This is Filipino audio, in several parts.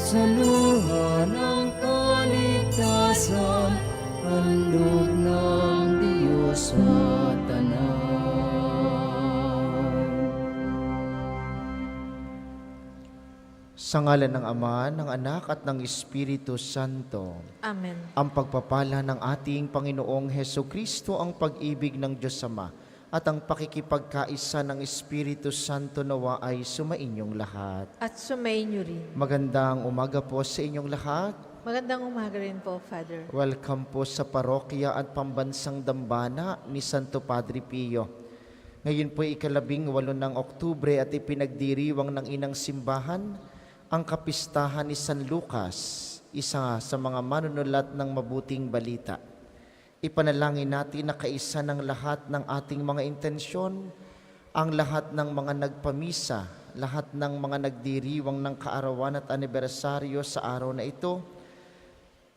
sa luha ng kaligtasan, handog ng Diyos sa tanan. Sa ngalan ng Ama, ng Anak at ng Espiritu Santo. Amen. Ang pagpapala ng ating Panginoong Hesukristo, ang pag-ibig ng Diyos Ama, at ang pakikipagkaisa ng Espiritu Santo nawa ay sumainyong lahat. At sumainyo rin. Magandang umaga po sa inyong lahat. Magandang umaga rin po, Father. Welcome po sa parokya at pambansang dambana ni Santo Padre Pio. Ngayon po ay 18 ng Oktubre at ipinagdiriwang ng Inang Simbahan ang kapistahan ni San Lucas, isa sa mga manunulat ng mabuting balita. Ipanalangin natin na kaisa ng lahat ng ating mga intensyon, ang lahat ng mga nagpamisa, lahat ng mga nagdiriwang ng kaarawan at anibersaryo sa araw na ito,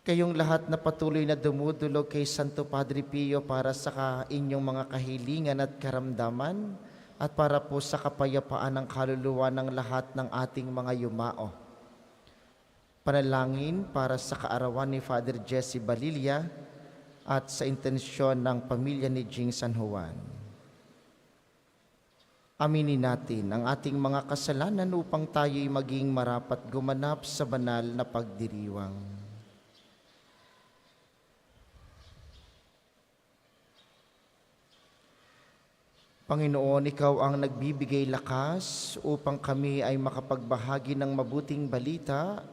kayong lahat na patuloy na dumudulog kay Santo Padre Pio para sa inyong mga kahilingan at karamdaman, at para po sa kapayapaan ng kaluluwa ng lahat ng ating mga yumao. Panalangin para sa kaarawan ni Father Jesse Balilla at sa intensyon ng pamilya ni Jing San Juan. Aminin natin ang ating mga kasalanan upang tayo'y maging marapat gumanap sa banal na pagdiriwang. Panginoon, Ikaw ang nagbibigay lakas upang kami ay makapagbahagi ng mabuting balita.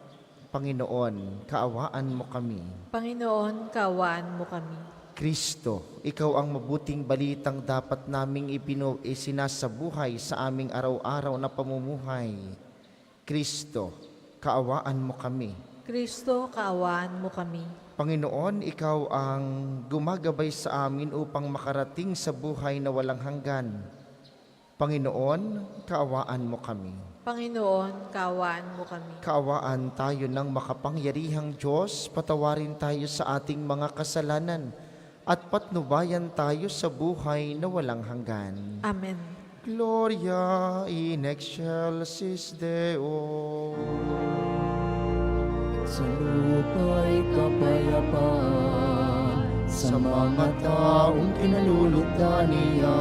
Panginoon, kaawaan mo kami. Panginoon, kaawaan mo kami. Kristo, Ikaw ang mabuting balitang dapat naming isinasabuhay sa aming araw-araw na pamumuhay. Kristo, kaawaan mo kami. Kristo, kaawaan mo kami. Panginoon, Ikaw ang gumagabay sa amin upang makarating sa buhay na walang hanggan. Panginoon, kaawaan mo kami. Panginoon, kaawaan mo kami. Kaawaan tayo ng makapangyarihang Diyos, patawarin tayo sa ating mga kasalanan, at patnubayan tayo sa buhay na walang hanggan. Amen. Gloria in excelsis Deo. Sa lupa'y kapayapaan, sa mga taong kinalulugdan niya.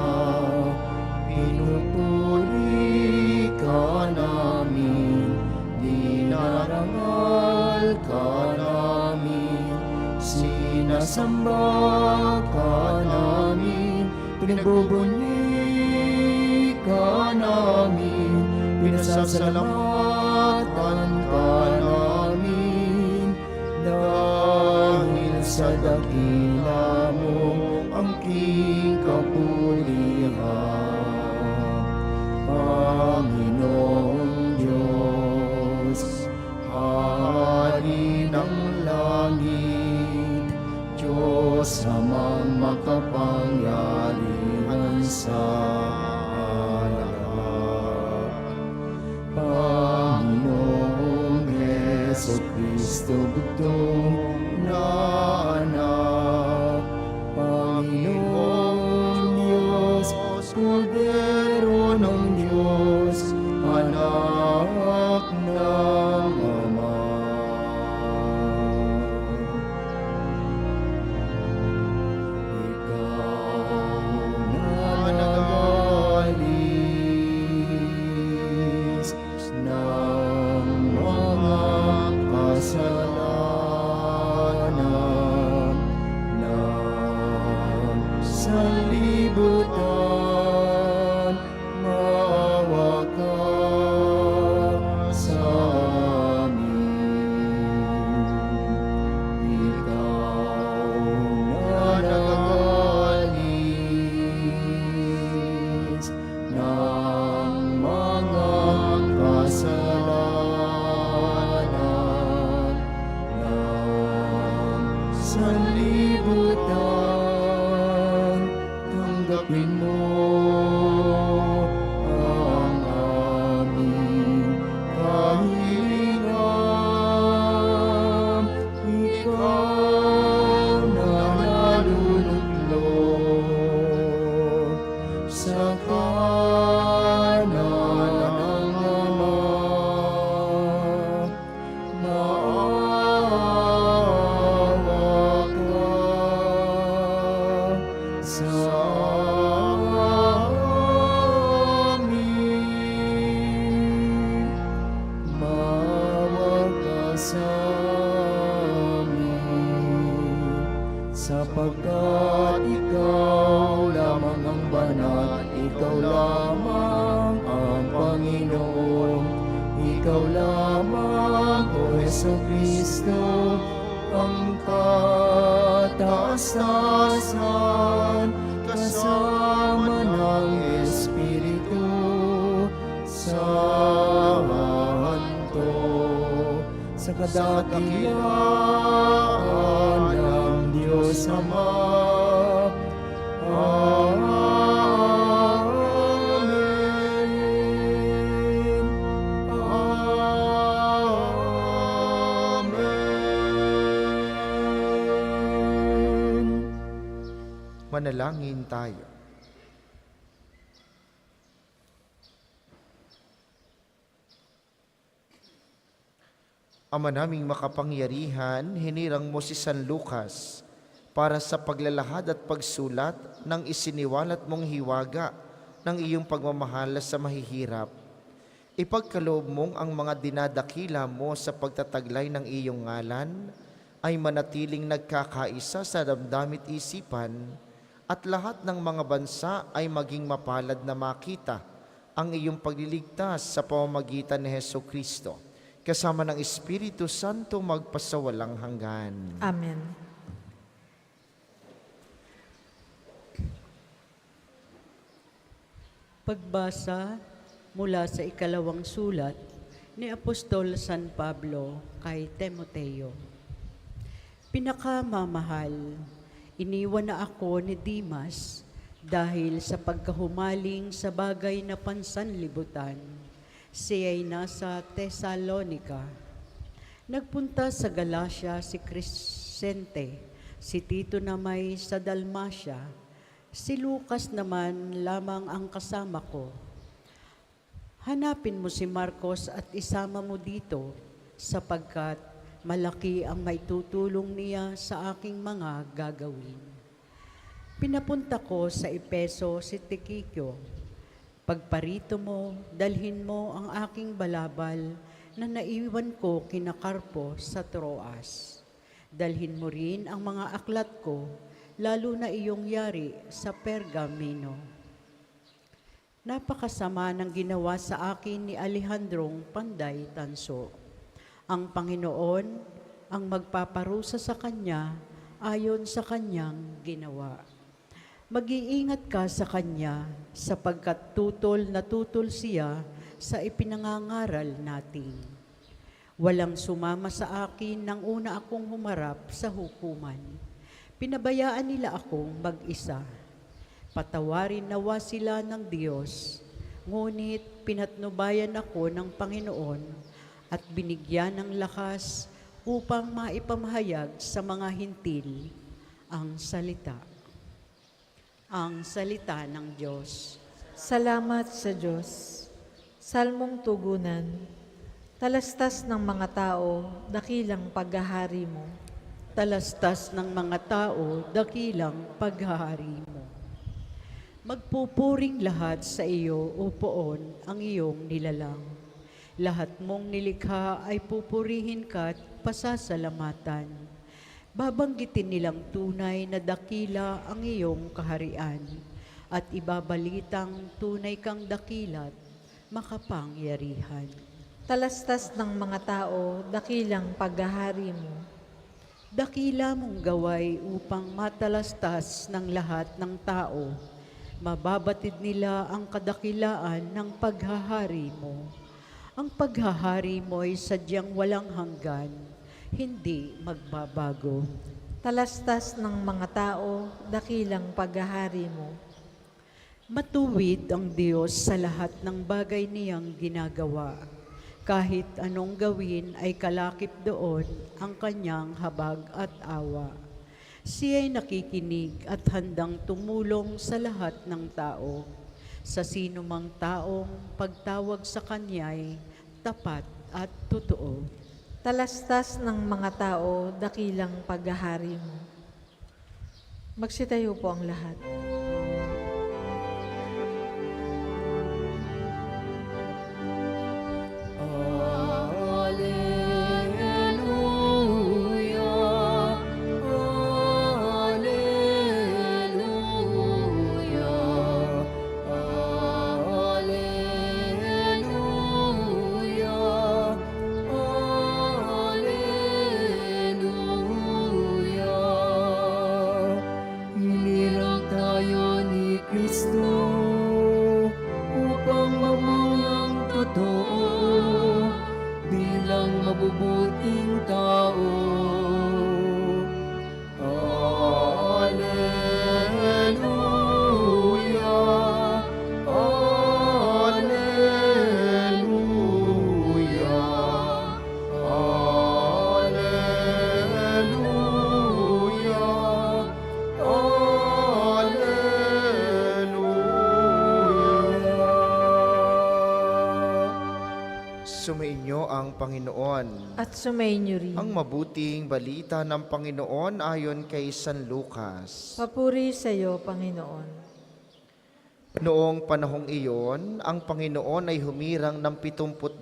Pinupuri ka namin, dinarangal ka namin, sinasamba ka namin, pinagbubunyi ka namin, pinasasalamatan ka namin, dahil sa dakila mo angking kapulihan. Panginoong Diyos, Hari ng langit, Diyos amang makapangyarihan sa lahat. Panginoong Jesucristo, bugtong na anak, Panginoong Diyos, Kordero ng Diyos, anak ng Ama. Ikaw na nagalis ng mga kasalanan ng sanlibutan, maawa ka sa amin. Ikaw na nagalis ng mga kasalanan ng sanlibutan, tanggapin mo ang aming kahilingan. Ikaw na naluluklod sa kanan ng Ama, amin. Mawag ka sa amin, sapagkat ikaw lamang ang banal, ikaw lamang ang Panginoon, ikaw lamang, O Jesucristo, ang kataas-taasan, kasama ng Espiritu Santo, sa kadakilaan ng Diyos Ama. Amen. Amen. Manalangin tayo. Ama naming makapangyarihan, hinirang mo si San Lucas para sa paglalahad at pagsulat ng isiniwalat mong hiwaga ng iyong pagmamahal sa mahihirap. Ipagkaloob mong ang mga dinadakila mo sa pagtataglay ng iyong ngalan ay manatiling nagkakaisa sa damdamit isipan, at lahat ng mga bansa ay maging mapalad na makita ang iyong pagliligtas sa pamamagitan ni Jesucristo, kasama ng Espiritu Santo magpasawalang hanggan. Amen. Pagbasa mula sa ikalawang sulat ni Apostol San Pablo kay Timoteo. Pinakamamahal, iniwan na ako ni Dimas dahil sa pagkahumaling sa bagay na pansanlibutan. Siya ay nasa Tesalonica. Nagpunta sa Galacia si Crescente, si Tito na may sa Dalmacia, si Lucas naman lamang ang kasama ko. Hanapin mo si Marcos at isama mo dito, sapagkat malaki ang maitutulong niya sa aking mga gagawin. Pinapunta ko sa Efeso si Tikiko. Pagparito mo, dalhin mo ang aking balabal na naiwan ko kina Carpo sa Troas. Dalhin mo rin ang mga aklat ko, lalo na iyong yari sa Pergamino. Napakasama ng ginawa sa akin ni Alejandrong Panday Tanso. Ang Panginoon ang magpaparusa sa kanya ayon sa kanyang ginawa. Mag-iingat ka sa kanya, sapagkat tutol na tutol siya sa ipinangangaral natin. Walang sumama sa akin nang una akong humarap sa hukuman. Pinabayaan nila akong mag-isa. Patawarin nawa sila ng Diyos, ngunit pinatnubayan ako ng Panginoon at binigyan ng lakas upang maipamahayag sa mga hintil ang salita. Ang salita ng Diyos. Salamat sa Diyos. Salmong tugunan. Talastas ng mga tao, dakilang paghahari mo. Talastas ng mga tao, dakilang paghahari mo. Magpupuring lahat sa iyo, O Poon, ang iyong nilalang. Lahat mong nilikha ay pupurihin ka at pasasalamatan. Babanggitin nilang tunay na dakila ang iyong kaharian at ibabalitang tunay kang dakilat, makapangyarihan. Talastas ng mga tao, dakilang paghahari mo. Dakila mong gaway upang matalastas ng lahat ng tao. Mababatid nila ang kadakilaan ng paghahari mo. Ang paghahari mo ay sadyang walang hanggan, hindi magbabago. Talastas ng mga tao, dakilang paghahari mo. Matuwid ang Diyos sa lahat ng bagay niyang ginagawa. Kahit anong gawin ay kalakip doon ang kanyang habag at awa. Siya'y nakikinig at handang tumulong sa lahat ng tao. Sa sino mang taong pagtawag sa kanya'y tapat at totoo. Talastas ng mga tao, dakilang paghahari mo. Magsitayo po ang lahat. Hinirang tayo ni Kristo upang mamulang totoo bilang mabubuting tao. Alleluia, Alleluia, Alleluia. Sumainyo ang Panginoon. At sumainyo rin. Ang mabuting balita ng Panginoon ayon kay San Lucas. Papuri sa iyo, Panginoon. Noong panahong iyon, ang Panginoon ay humirang ng 72.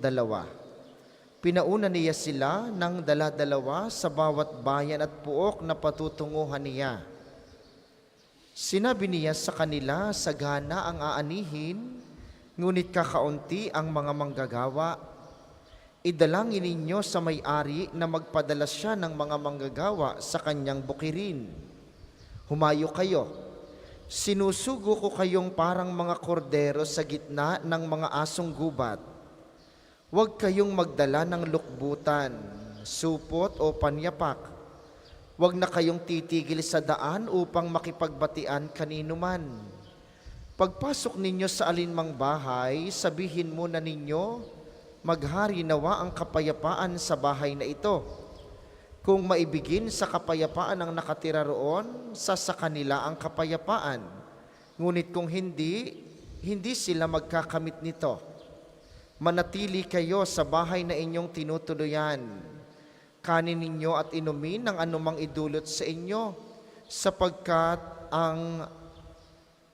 Pinauna niya sila ng dala-dalawa sa bawat bayan at puok na patutunguhan niya. Sinabi niya sa kanila, sagana ang aanihin, ngunit kakaunti ang mga manggagawa. Idalangin ninyo sa may-ari na magpadala siya ng mga manggagawa sa kanyang bukirin. Humayo kayo. Sinusugo ko kayong parang mga kordero sa gitna ng mga asong gubat. Huwag kayong magdala ng lukbutan, supot o panyapak. Huwag na kayong titigil sa daan upang makipagbatian kanino man. Pagpasok ninyo sa alinmang bahay, sabihin muna ninyo, maghari nawa ang kapayapaan sa bahay na ito. Kung maibigin sa kapayapaan ang nakatira roon, sa kanila ang kapayapaan. Ngunit kung hindi, hindi sila magkakamit nito. Manatili kayo sa bahay na inyong tinutuluyan. Kanin ninyo at inumin ng anumang idulot sa inyo, sapagkat ang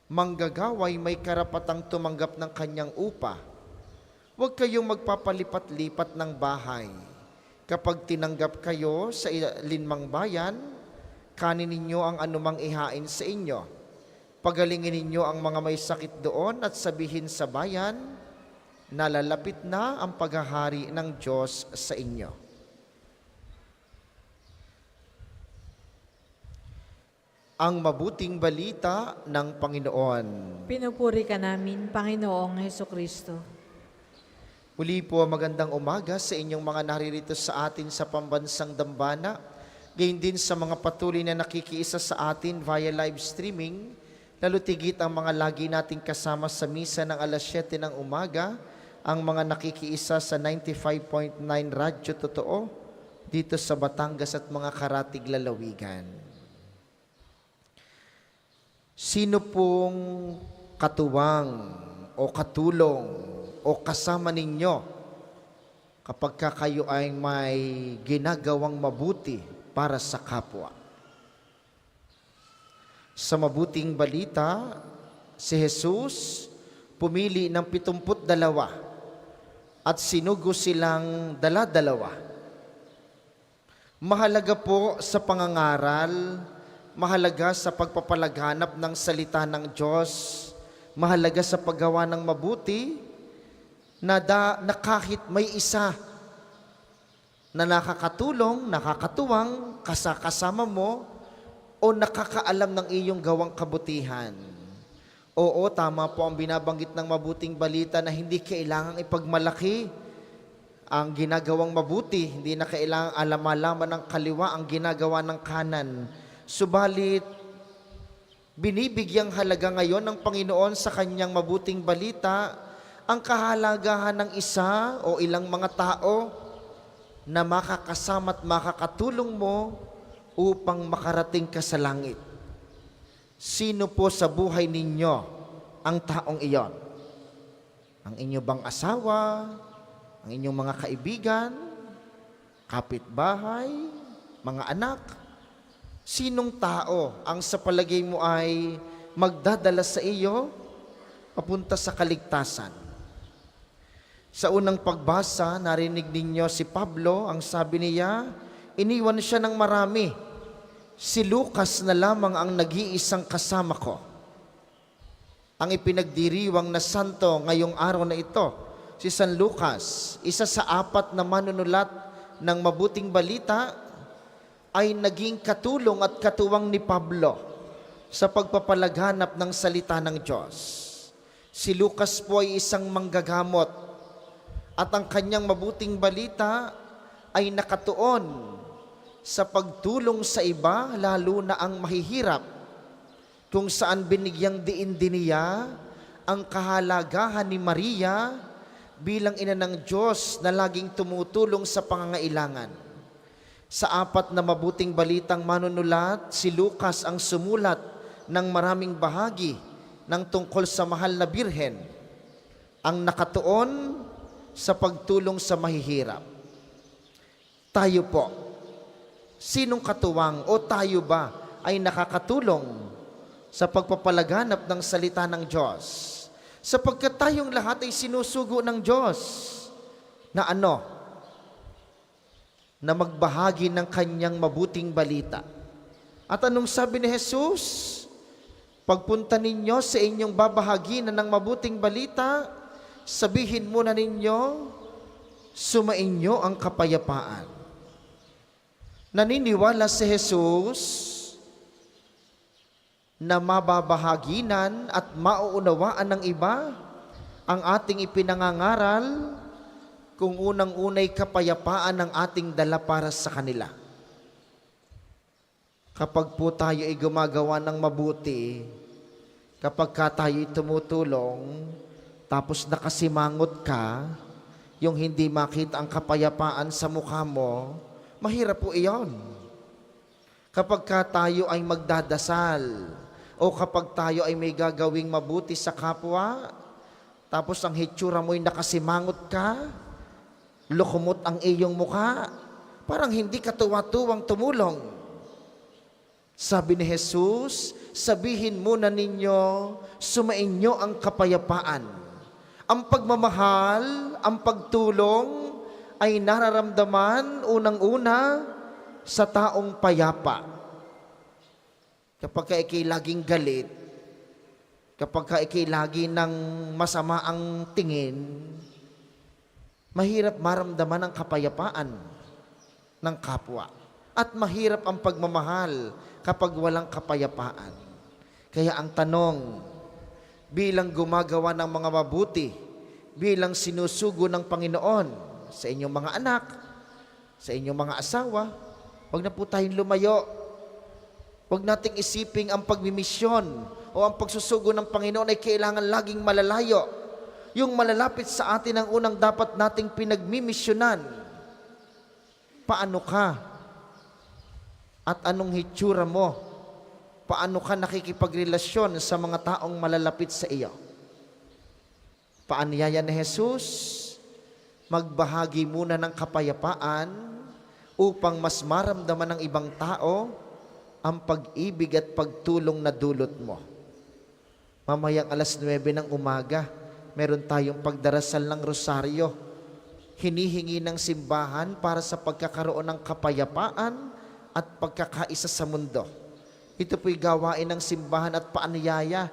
manggagaway may karapatang tumanggap ng kanyang upa. Huwag kayong magpapalipat-lipat ng bahay. Kapag tinanggap kayo sa linmang bayan, kanin ninyo ang anumang ihain sa inyo. Pagalingin ninyo ang mga may sakit doon at sabihin sa bayan, nalalapit na ang paghahari ng Diyos sa inyo. Ang mabuting balita ng Panginoon. Pinupuri ka namin, Panginoong Hesukristo. Muli po, magandang umaga sa inyong mga naririto sa atin sa pambansang dambana. Gayon din sa mga patuloy na nakikiisa sa atin via live streaming. Lalo tigit ang mga lagi nating kasama sa misa ng alas 7 ng umaga. Ang mga nakikiisa sa 95.9 Radyo Totoo dito sa Batangas at mga karatig lalawigan. Sino pong katuwang o katulong o kasama ninyo kapag kayo ay may ginagawang mabuti para sa kapwa? Sa mabuting balita, si Jesus pumili ng 72 at sinugo silang dala-dalawa. Mahalaga po sa pangangaral, mahalaga sa pagpapalaganap ng salita ng Diyos, mahalaga sa paggawa ng mabuti, na kahit may isa na nakakatulong, nakakatuwang, kasama mo, o nakakaalam ng iyong gawang kabutihan. Oo, tama po ang binabanggit ng mabuting balita na hindi kailangang ipagmalaki ang ginagawang mabuti, hindi na kailangang alam-alaman ng kaliwa ang ginagawa ng kanan. Subalit, binibigyang halaga ngayon ng Panginoon sa kanyang mabuting balita ang kahalagahan ng isa o ilang mga tao na makakasama at makakatulong mo upang makarating ka sa langit. Sino po sa buhay ninyo ang taong iyon? Ang inyo bang asawa? Ang inyong mga kaibigan? Kapitbahay? Mga anak? Sinong tao ang sa palagay mo ay magdadala sa iyo papunta sa kaligtasan? Sa unang pagbasa, narinig ninyo si Pablo, ang sabi niya, iniwan siya ng marami. Si Lucas na lamang ang nag-iisang kasama ko. Ang ipinagdiriwang na santo ngayong araw na ito, si San Lucas, isa sa 4 na manunulat ng mabuting balita, ay naging katulong at katuwang ni Pablo sa pagpapalaganap ng salita ng Diyos. Si Lucas po ay isang manggagamot at ang kanyang mabuting balita ay nakatuon sa pagtulong sa iba, lalo na ang mahihirap, kung saan binigyang diin din niya ang kahalagahan ni Maria bilang ina ng Diyos na laging tumutulong sa pangangailangan. Sa 4 na mabuting balitang manunulat, si Lucas ang sumulat ng maraming bahagi ng tungkol sa mahal na birhen, ang nakatuon sa pagtulong sa mahihirap. Tayo po, sinong katuwang o tayo ba ay nakakatulong sa pagpapalaganap ng salita ng Diyos? Sapagkat tayong lahat ay sinusugo ng Diyos na na magbahagi ng kanyang mabuting balita. At anong sabi ni Jesus? Pagpunta ninyo sa inyong babahaginan ng mabuting balita, sabihin muna ninyo, sumainyo ang kapayapaan. Naniniwala si Jesus na mababahaginan at mauunawaan ng iba ang ating ipinangangaral kung unang-unay kapayapaan ng ating dala para sa kanila. Kapag po tayo ay gumagawa ng mabuti, kapag tayo ay tumutulong, tapos nakasimangot ka, yung hindi makita ang kapayapaan sa mukha mo, mahirap po iyon. Kapag tayo ay magdadasal, o kapag tayo ay may gagawing mabuti sa kapwa, tapos ang hitsura mo'y nakasimangot ka, lukumot ang iyong mukha, parang hindi ka tuwa-tuwang tumulong. Sabi ni Jesus, sabihin muna ninyo, sumainyo ang kapayapaan. Ang pagmamahal, ang pagtulong, ay nararamdaman unang-una sa taong payapa. Kapag ikay laging galit, kapag ikay lagi ng masama ang tingin, mahirap maramdaman ang kapayapaan ng kapwa. At mahirap ang pagmamahal kapag walang kapayapaan. Kaya ang tanong, bilang gumagawa ng mga mabuti, bilang sinusugo ng Panginoon sa inyong mga anak, sa inyong mga asawa, huwag na po tayong lumayo. Huwag nating isiping ang pagmimisyon o ang pagsusugo ng Panginoon ay kailangan laging malalayo. Yung malalapit sa atin ang unang dapat nating pinagmimisyonan. Paano ka? At anong hitsura mo? Paano ka nakikipagrelasyon sa mga taong malalapit sa iyo? Paanyaya ni Jesus, magbahagi muna ng kapayapaan upang mas maramdaman ng ibang tao ang pag-ibig at pagtulong na dulot mo. Mamayang 9:00 ng umaga, meron tayong pagdarasal ng rosaryo. Hinihingi ng simbahan para sa pagkakaroon ng kapayapaan at pagkakaisa sa mundo. Ito po'y gawain ng simbahan at paanyaya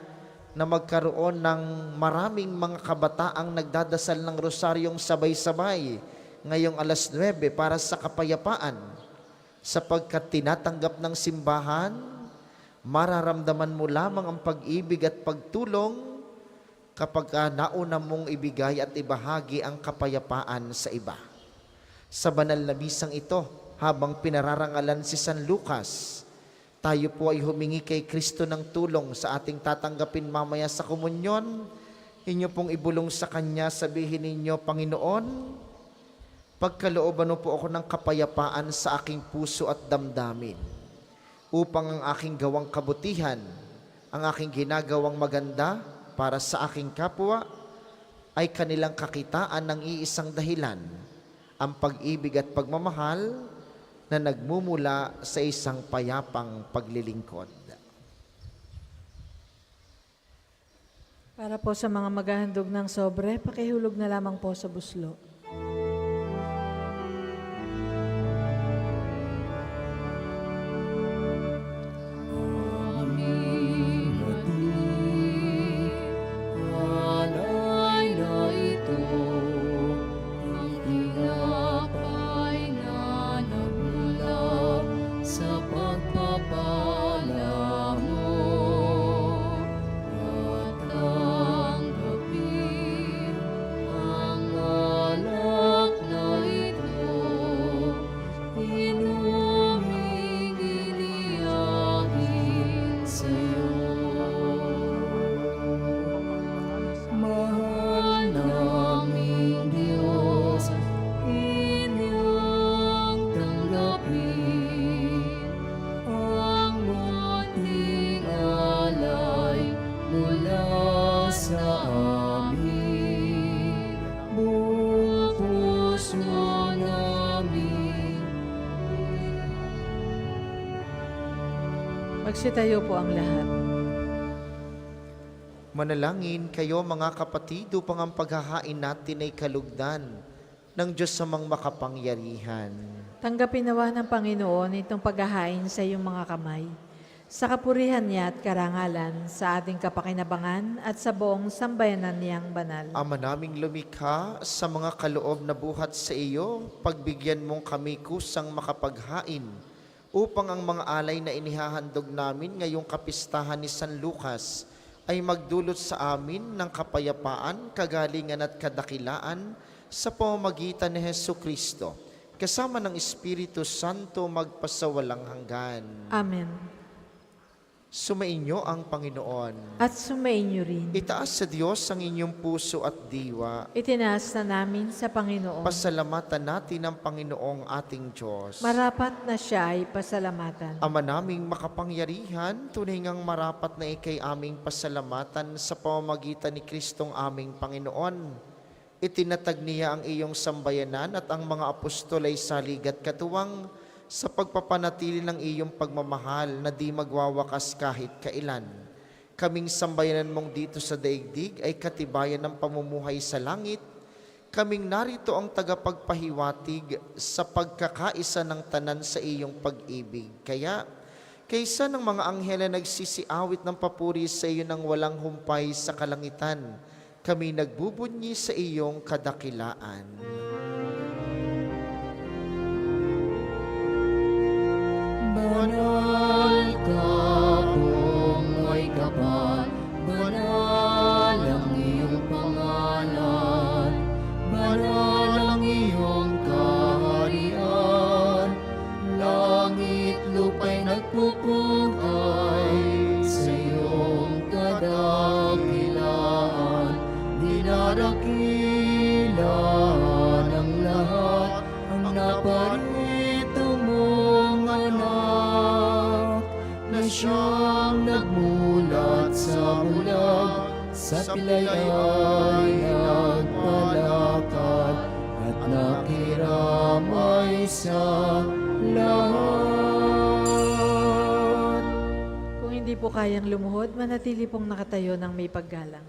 na magkaroon ng maraming mga kabataang nagdadasal ng rosaryong sabay-sabay ngayong 9:00 para sa kapayapaan. Sapagkat tinatanggap ng simbahan, mararamdaman mo lamang ang pag-ibig at pagtulong kapag nauna mong ibigay at ibahagi ang kapayapaan sa iba. Sa banal na bisang ito, habang pinararangalan si San Lucas, tayo po ay humingi kay Kristo ng tulong sa ating tatanggapin mamaya sa komunyon. Inyo pong ibulong sa Kanya, sabihin ninyo, Panginoon, pagkalooban mo po ako ng kapayapaan sa aking puso at damdamin, upang ang aking gawang kabutihan, ang aking ginagawang maganda para sa aking kapwa, ay kanilang kakitaan ng iisang dahilan, ang pag-ibig at pagmamahal na nagmumula sa isang payapang paglilingkod. Para po sa mga maghahandog ng sobre, pakihulog na lamang po sa buslo. Alay na ito, ang tinapay na nagmula sa pagpapala mo. At tanggapin ang alak na ito, inuming iniyahin sa'yo. Mahal naming Diyos, inyong tanggapin ang munting alay mula sa amin. Buong puso namin. Magsitayo po ang lahat. Manalangin kayo mga kapatid upang ang paghahain natin ay kalugdan ng Diyos samang makapangyarihan. Tanggapin nawa ng Panginoon itong paghahain sa iyong mga kamay, sa kapurihan niya at karangalan, sa ating kapakinabangan at sa buong sambayanan niyang banal. Ama naming lumikha, sa mga kaloob na buhat sa iyo, pagbigyan mong kami kusang makapaghain upang ang mga alay na inihahandog namin ngayong kapistahan ni San Lucas ay magdulot sa amin ng kapayapaan, kagalingan at kadakilaan sa pamamagitan ni Hesukristo, kasama ng Espiritu Santo magpasawalang hanggan. Amen. Sumainyo ang Panginoon. At sumainyo rin. Itaas sa Diyos ang inyong puso at diwa. Itinaas na namin sa Panginoon. Pasalamatan natin ang Panginoong ating Diyos. Marapat na siya ay pasalamatan. Ama naming makapangyarihan, tunay ngang marapat na ikay aming pasalamatan sa pamamagitan ni Kristong aming Panginoon. Itinatag niya ang iyong sambayanan at ang mga apostol ay salig at katuwang sa pagpapanatili ng iyong pagmamahal na di magwawakas kahit kailan. Kaming sambayanan mong dito sa daigdig ay katibayan ng pamumuhay sa langit. Kaming narito ang tagapagpahiwatig sa pagkakaisa ng tanan sa iyong pag-ibig. Kaya, kaysa ng mga anghel na nagsisiawit ng papuri sa iyo ng walang humpay sa kalangitan, kami nagbubunyi sa iyong kadakilaan. Banal ka, buhay kapal, banal ang iyong pangalan, banal ang iyong kaharian, langit lupa'y nagpupugay sa iyong kadakilaan, dinadakilan ng lahat ang naparito mong anak na siyang nagmulat sa bulag, sa pilay ay nagpalakad at nakiramay sa lahat. Kung hindi po kayang lumuhod, manatili pong nakatayo ng may paggalang.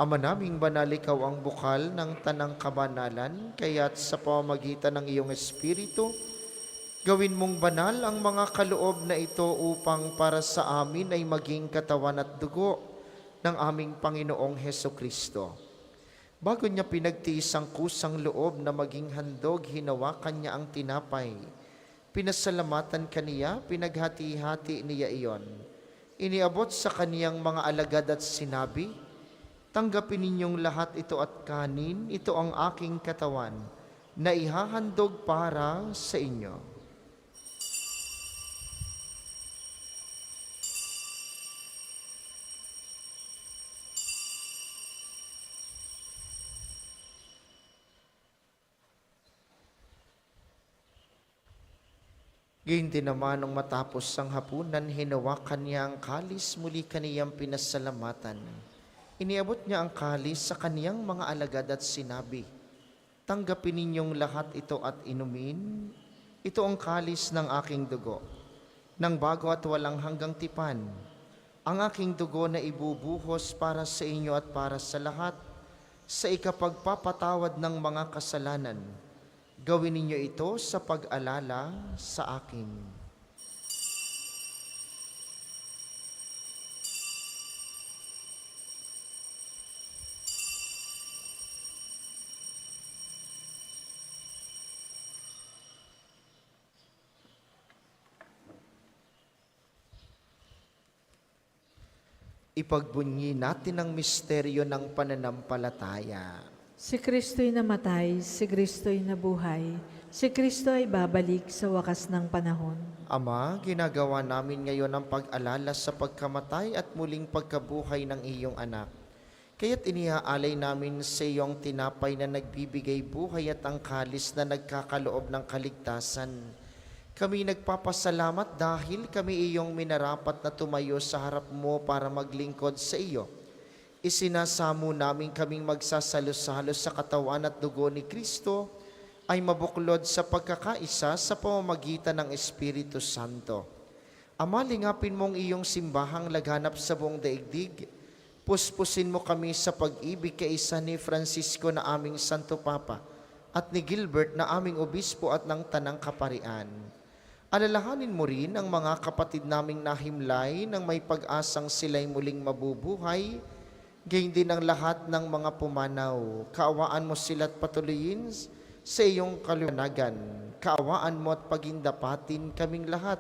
Ama naming banal, ikaw ang bukal ng tanang kabanalan, kaya't sa pamamagitan ng iyong Espiritu, gawin mong banal ang mga kaloob na ito upang para sa amin ay maging katawan at dugo ng aming Panginoong Hesukristo. Bago niya pinagtiis ang kusang loob na maging handog, hinawakan niya ang tinapay. Pinasalamatan kaniya, pinaghati-hati niya iyon. Iniabot sa kaniyang mga alagad at sinabi, "Tanggapin ninyong lahat ito at kanin, ito ang aking katawan na ihahandog para sa inyo." Gayun din naman nung matapos ang hapunan, hinawakan niya ang kalis, muli kaniyang pinasalamatan. Iniabot niya ang kalis sa kaniyang mga alagad at sinabi, "Tanggapin ninyong lahat ito at inumin. Ito ang kalis ng aking dugo, ng bago at walang hanggang tipan. Ang aking dugo na ibubuhos para sa inyo at para sa lahat, sa ikapagpapatawad ng mga kasalanan. Gawin ninyo ito sa pag-alala sa akin. Ipagbunyi natin ang misteryo ng pananampalataya. Si Kristo'y namatay, si Kristo'y nabuhay, si Kristo ay babalik sa wakas ng panahon. Ama, ginagawa namin ngayon ang pag-alala sa pagkamatay at muling pagkabuhay ng iyong anak. Kaya't iniaalay namin sa iyong tinapay na nagbibigay buhay at ang kalis na nagkakaloob ng kaligtasan. Kami nagpapasalamat dahil kami iyong minarapat na tumayo sa harap mo para maglingkod sa iyo. Isinasamo namin kaming magsasalo-salo sa katawan at dugo ni Kristo ay mabuklod sa pagkakaisa sa pamamagitan ng Espiritu Santo. Ama, lingapin mong iyong simbahang laganap sa buong daigdig. Puspusin mo kami sa pag-ibig kaisa ni Francisco na aming Santo Papa at ni Gilbert na aming Obispo at ng Tanang Kaparian. Alalahanin mo rin ang mga kapatid naming nahimlay nang may pag-asang sila'y muling mabubuhay, gayon din ang lahat ng mga pumanaw. Kaawaan mo sila't patuloyin sa iyong kaliwanagan. Kaawaan mo at pagindapatin kaming lahat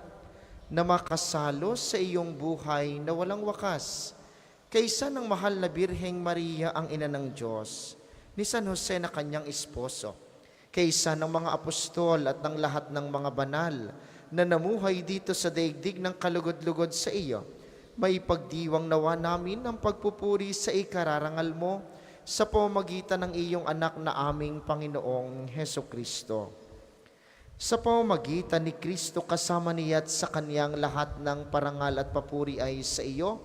na makasalo sa iyong buhay na walang wakas. Kaysa ng mahal na Birheng Maria ang ina ng Diyos, ni San Jose na kanyang esposo, kaysa ng mga apostol at ng lahat ng mga banal na namuhay dito sa daigdig ng kalugod-lugod sa iyo, may pagdiwang nawa namin ang pagpupuri sa ikararangal mo sa pamamagitan ng iyong anak na aming Panginoong Heso Kristo. Sa pamamagitan ni Kristo kasama niya at sa kanyang lahat ng parangal at papuri ay sa iyo,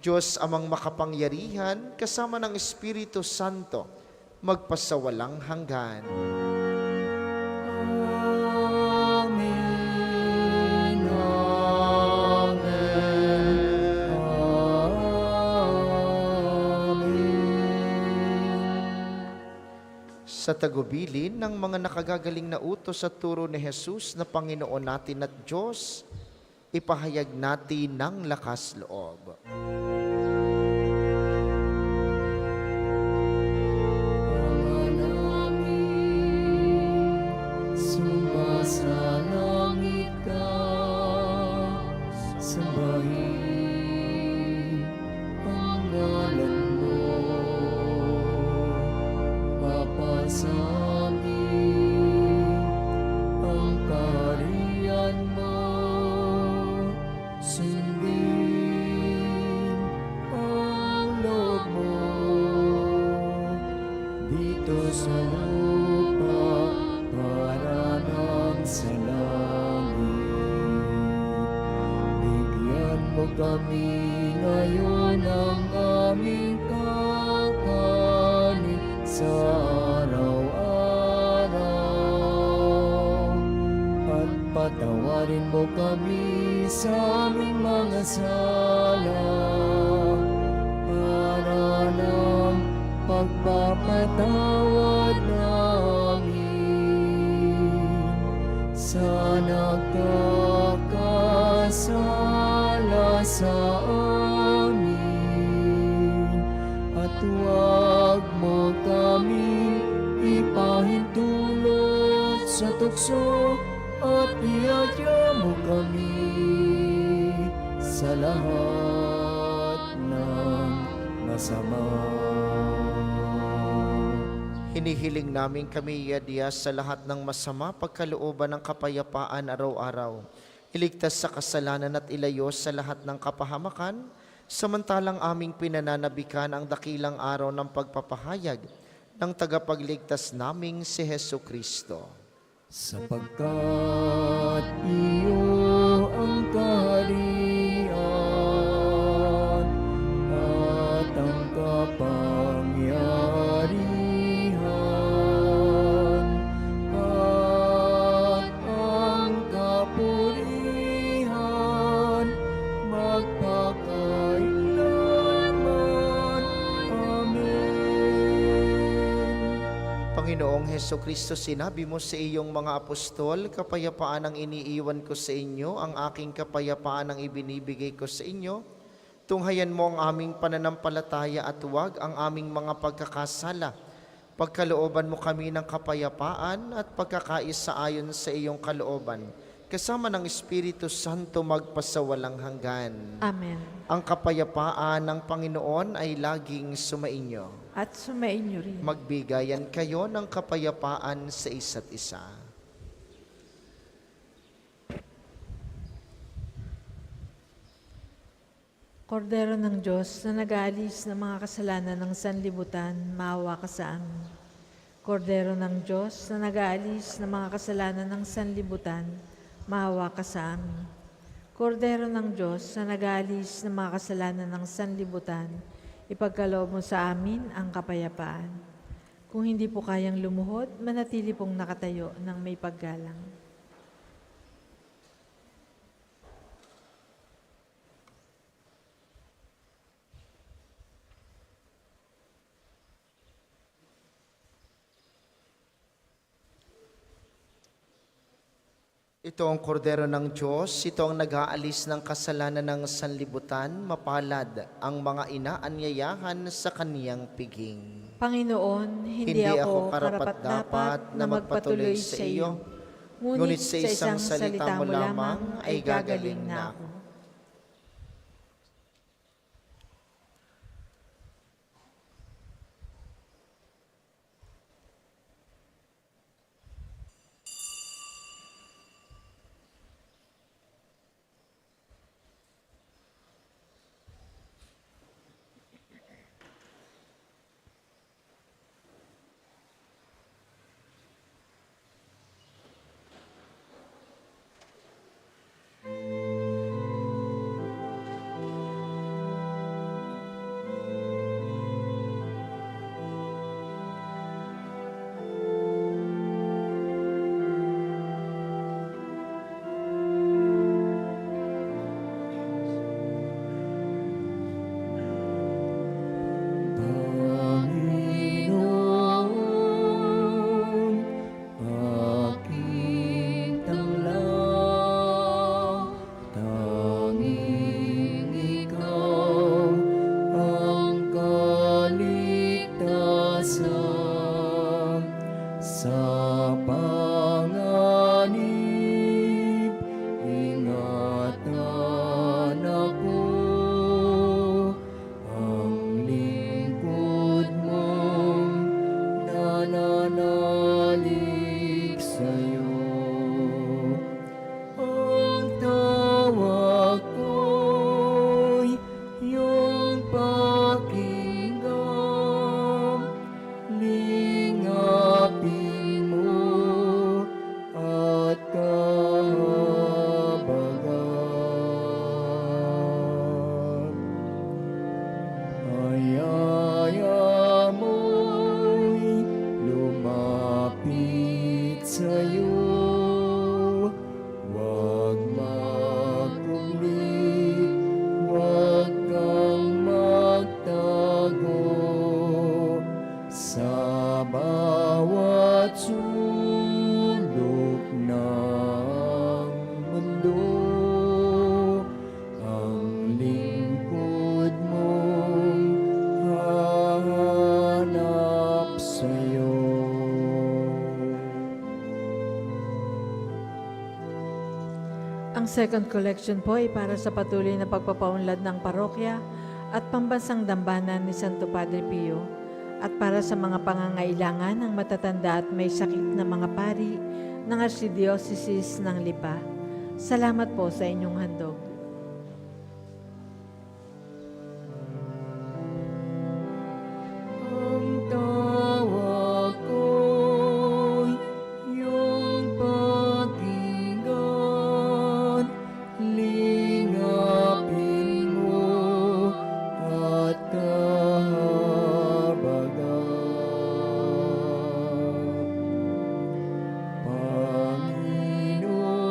Diyos amang makapangyarihan kasama ng Espiritu Santo, magpasawalang hanggan. Sa tagubilin ng mga nakagagaling na utos at turo ni Jesus na Panginoon natin at Diyos, ipahayag natin ng lakas loob. Ama namin, sumasalangit ka, sambahin ang ngalan mo. Sa amin ang kaharian mo, sundin ang loob mo dito sa lupa para nang sa langit. Bigyan mo kami ngayon ng aming kakanin sa araw-araw, at patawarin mo kami sa aming mga sala para ng pagpapatawad namin sa nagkakasala sa amin, at huwag mo kami ipahintulot sa tukso, at iadya mo kami sa lahat ng masama. Hinihiling namin kami iadya sa lahat ng masama, pagkalooban ng kapayapaan araw-araw. Iligtas sa kasalanan at ilayo sa lahat ng kapahamakan, samantalang aming pinananabikan ang dakilang araw ng pagpapahayag ng tagapagligtas naming si Heso Kristo. Sapagkat iyo ang kaharian at ang kapangyarihan at Panginoong Heso Kristo, sinabi mo sa iyong mga apostol, kapayapaan ang iniiwan ko sa inyo, ang aking kapayapaan ang ibinibigay ko sa inyo. Tunghayan mo ang aming pananampalataya at huwag ang aming mga pagkakasala. Pagkalooban mo kami ng kapayapaan at pagkakaisa ayon sa iyong kalooban, kasama ng Espiritu Santo magpasawalang hanggan. Amen. Ang kapayapaan ng Panginoon ay laging sumainyo. At sumainyo rin. Magbigayan kayo ng kapayapaan sa isa't isa. Kordero ng Diyos na nag-aalis ng mga kasalanan ng sanlibutan, maawa ka sa amin. Kordero ng Diyos na nag-aalis ng mga kasalanan ng sanlibutan, maawa ka sa amin. Kordero ng Diyos na nag-aalis ng mga kasalanan ng sanlibutan, ipagkaloob mo sa amin ang kapayapaan. Kung hindi po kayang lumuhod, manatili pong nakatayo ng may paggalang. Ito ang kordero ng Diyos, ito ang nag-aalis ng kasalanan ng sanlibutan, mapalad ang mga inaanyayahan sa kaniyang piging. Panginoon, hindi ako karapat-dapat na magpatuloy sa iyo, ngunit sa isang salita mo lamang ay gagaling na ako. Panginoon, aking tanglaw, tanging ikaw ang kaligtasan sa panganib. Ingatan ako, ang lingkod mong nananalig sa'yo. Ang tawag ko'y iyong pakinggan, lingapin mo at kahabagan. Ayaya mo'y lumapit sa'yo, huwag magkumlit, huwag kang magtago. Sa bawat sulok ng mundo, ang lingkod mong hahanap sa'yo. Ang second collection po ay para sa patuloy na pagpapaunlad ng parokya at pambansang dambana ni Santo Padre Pio at para sa mga pangangailangan ng matatanda at may sakit na mga pari ng Archdiocese ng Lipa. Salamat po sa inyong handog. Ang tawag ko'y iyong pakinggan, lingapin mo at kahabagan. Panginoon,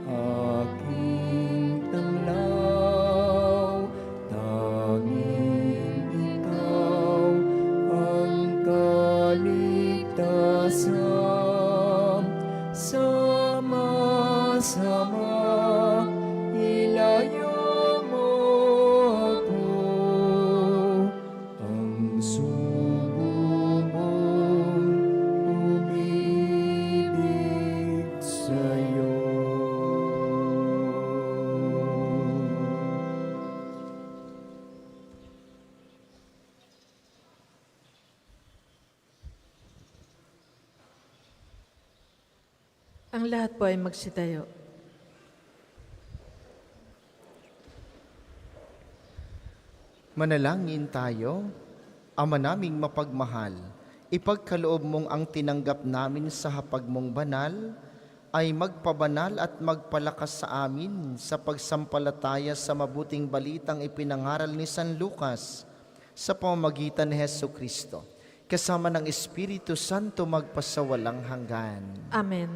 aking tanglaw, tanging ikaw ang Ang lahat po ay magsitayo. Manalangin tayo. Ama naming mapagmahal, ipagkaloob mong ang tinanggap namin sa hapag mong banal ay magpabanal at magpalakas sa amin sa pagsampalataya sa mabuting balitang ipinangaral ni San Lucas sa pamamagitan ni Hesukristo, kasama ng Espiritu Santo magpasawalang hanggan. Amen.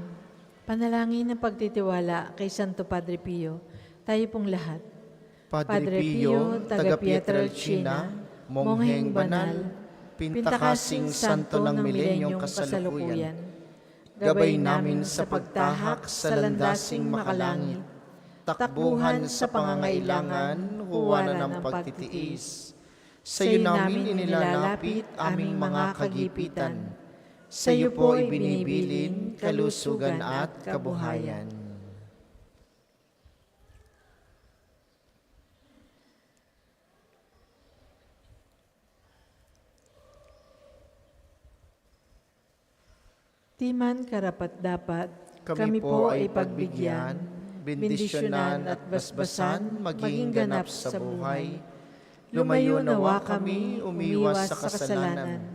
Panalangin ng pagtitiwala kay Santo Padre Pio, tayo pong lahat. Padre Pio, taga Pietrelcina, mongheng banal, pintakasing santo ng milenyong kasalukuyan, gabay namin sa pagtahak sa landasing makalangit, takbuhan sa pangangailangan, huwanan ng pagtitiis. Sa iyo namin inilalapit aming mga kagipitan. Sa iyo po ibinibilin kalusugan at kabuhayan. Di man karapat-dapat, Kami po ay pagbigyan, bendisyonan at basbasan, maging ganap sa buhay. Lumayo nawa kami, umiwas sa kasalanan.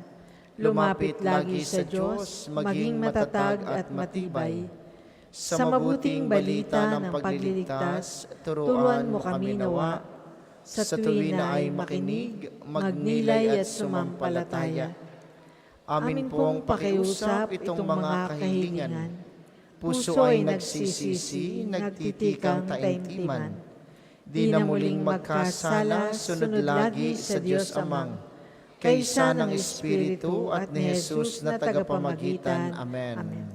Lumapit lagi sa Diyos, maging matatag at matibay. Sa mabuting balita ng pagliligtas, turuan mo kami nawa. Sa tuwi na ay makinig, magnilay at sumampalataya. Amin pong pakiusap itong mga kahilingan. Puso ay nagsisisi, nagtitikang taimtiman. Di na muling magkasala, sunod lagi sa Diyos Amang. Kaysa ng Espiritu at ni Jesus na tagapamagitan. Amen.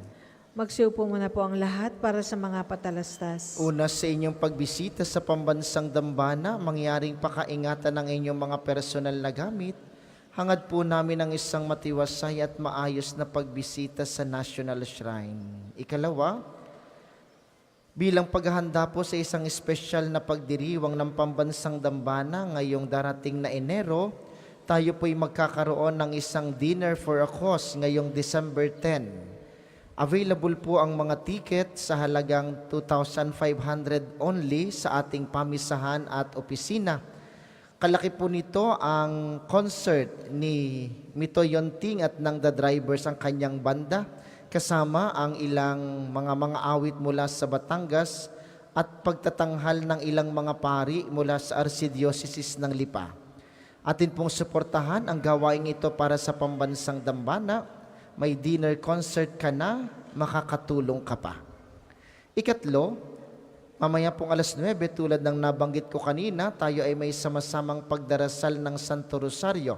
Magsiupo muna po ang lahat para sa mga patalastas. Una sa inyong pagbisita sa pambansang dambana, mangyaring pakaingatan ng inyong mga personal na gamit. Hangad po namin ang isang matiwasay at maayos na pagbisita sa National Shrine. Ikalawa, bilang paghahanda po sa isang espesyal na pagdiriwang ng pambansang dambana ngayong darating na Enero, tayo po'y magkakaroon ng isang dinner for a cause ngayong December 10. Available po ang mga ticket sa halagang 2,500 only sa ating pamisahan at opisina. Kalaki po nito ang concert ni Mito Yonting at ng The Drivers ang kanyang banda, kasama ang ilang mga awit mula sa Batangas at pagtatanghal ng ilang mga pari mula sa Archdiocese ng Lipa. Atin pong suportahan ang gawaing ito para sa pambansang dambana. May dinner concert ka na, makakatulong ka pa. Ikatlo, mamaya pong 9:00, tulad ng nabanggit ko kanina, tayo ay may sama-samang pagdarasal ng Santo Rosario.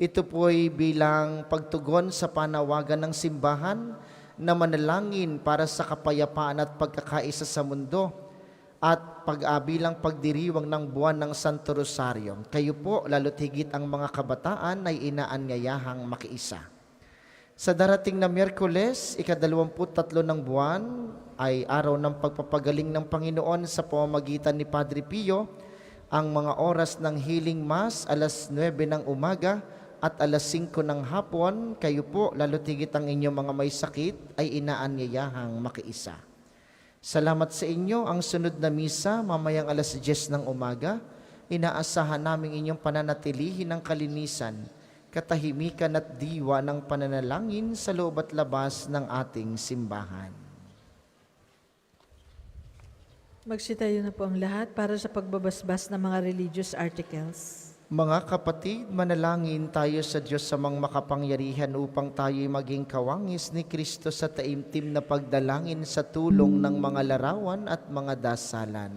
Ito po ay bilang pagtugon sa panawagan ng simbahan na manalangin para sa kapayapaan at pagkakaisa sa mundo at bilang pagdiriwang ng buwan ng Santo Rosario. Kayo po, lalo't higit ang mga kabataan, ay inaanyayahang makiisa. Sa darating na Miyerkules, ika-23 ng buwan, ay araw ng pagpapagaling ng Panginoon sa pamamagitan ni Padre Pio. Ang mga oras ng healing mass, 9:00 ng umaga at 5:00 ng hapon. Kayo po, lalo't higit ang inyong mga may sakit, ay inaanyayahang makiisa. Salamat sa inyo. Ang sunod na misa, mamayang 10:00 ng umaga, inaasahan namin inyong pananatilihin ng kalinisan, katahimikan at diwa ng pananalangin sa loob at labas ng ating simbahan. Magsitayo na po ang lahat para sa pagbabasbas ng mga religious articles. Mga kapatid, manalangin tayo sa Diyos sa makapangyarihan upang tayo'y maging kawangis ni Kristo sa taimtim na pagdalangin sa tulong ng mga larawan at mga dasalan.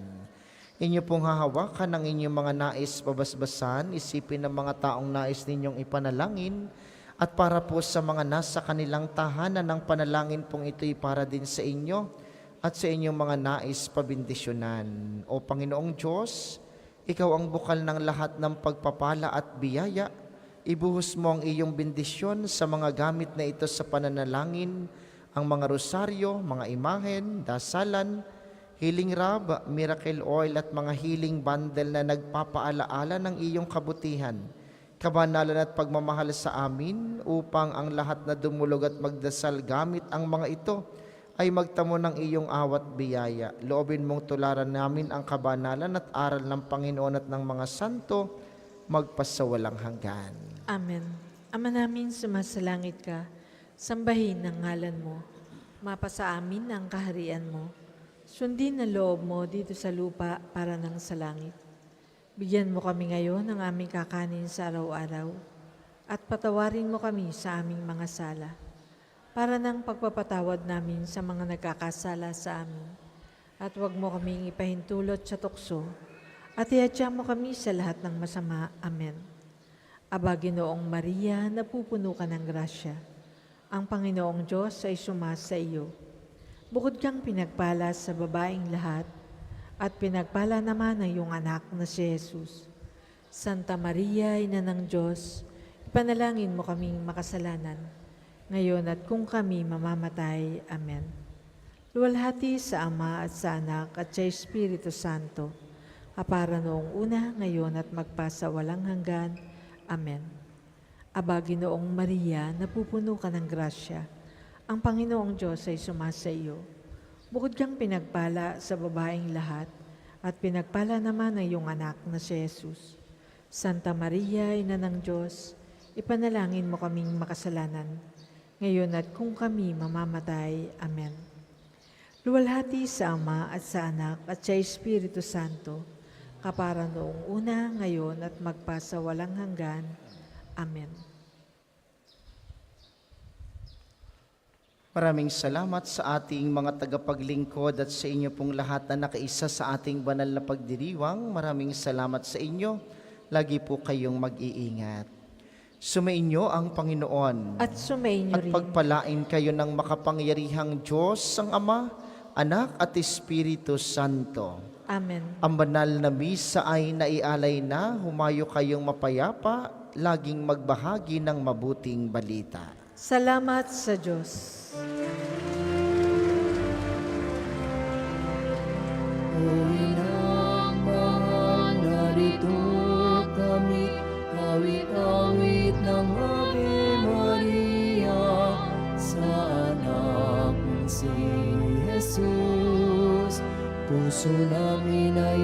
Inyo pong hahawakan ang inyong mga nais pabasbasan, isipin ng mga taong nais ninyong ipanalangin, at para po sa mga nasa kanilang tahanan ng panalangin pong ito'y para din sa inyo at sa inyong mga nais pabindisyonan. O Panginoong Diyos, Ikaw ang bukal ng lahat ng pagpapala at biyaya. Ibuhos mo ang iyong bendisyon sa mga gamit na ito sa pananalangin, ang mga rosaryo, mga imahen, dasalan, healing rub, miracle oil at mga healing bundle na nagpapaalaala ng iyong kabutihan, kabanalan at pagmamahal sa amin, upang ang lahat na dumulog at magdasal gamit ang mga ito ay magtamo ng iyong awat biyaya. Loobin mong tularan namin ang kabanalan at aral ng Panginoon at ng mga santo, magpasawalang hanggan. Amen. Ama namin, sumasalangit ka, sambahin ang ngalan mo. Mapasa amin ang kaharian mo. Sundin ang loob mo dito sa lupa para nang sa langit. Bigyan mo kami ngayon ng aming kakanin sa araw-araw at patawarin mo kami sa aming mga sala para ng pagpapatawad namin sa mga nagkakasala sa amin. At huwag mo kaming ipahintulot sa tukso at iadya mo kami sa lahat ng masama. Amen. Aba, Ginoong Maria, napupuno ka ng grasya. Ang Panginoong Diyos ay sumasa iyo. Bukod kang pinagpala sa babaeng lahat, at pinagpala naman ang iyong anak na si Jesus. Santa Maria, Ina ng Diyos, ipanalangin mo kaming makasalanan, ngayon at kung kami mamamatay. Amen. Luwalhati sa Ama at sa Anak at sa Espiritu Santo, kapara noong una, ngayon at magpasawalang hanggan. Amen. Aba, Ginoong Maria, napupuno ka ng grasya. Ang Panginoong Diyos ay sumasa iyo. Bukod kang pinagpala sa babaeng lahat, at pinagpala naman ang iyong anak na si Jesus. Santa Maria, Ina ng Diyos, ipanalangin mo kaming makasalanan, ngayon at kung kami mamamatay. Amen. Luwalhati sa Ama at sa Anak at sa Espiritu Santo, kapara noong una, ngayon at magpasawalang hanggan. Amen. Maraming salamat sa ating mga tagapaglingkod at sa inyo pong lahat na nakaisa sa ating banal na pagdiriwang. Maraming salamat sa inyo. Lagi po kayong mag-iingat. Sumainyo ang Panginoon At sumainyo at rin. pagpalain kayo ng makapangyarihang Diyos, ang Ama, Anak at Espiritu Santo. Amen. Ang banal na misa ay naialay na, humayo kayong mapayapa, laging magbahagi ng mabuting balita. Salamat sa Diyos. O inang mahal, narito kami, awit-awit ng Ave Maria, sa anak mong si Jesus. Puso namin ay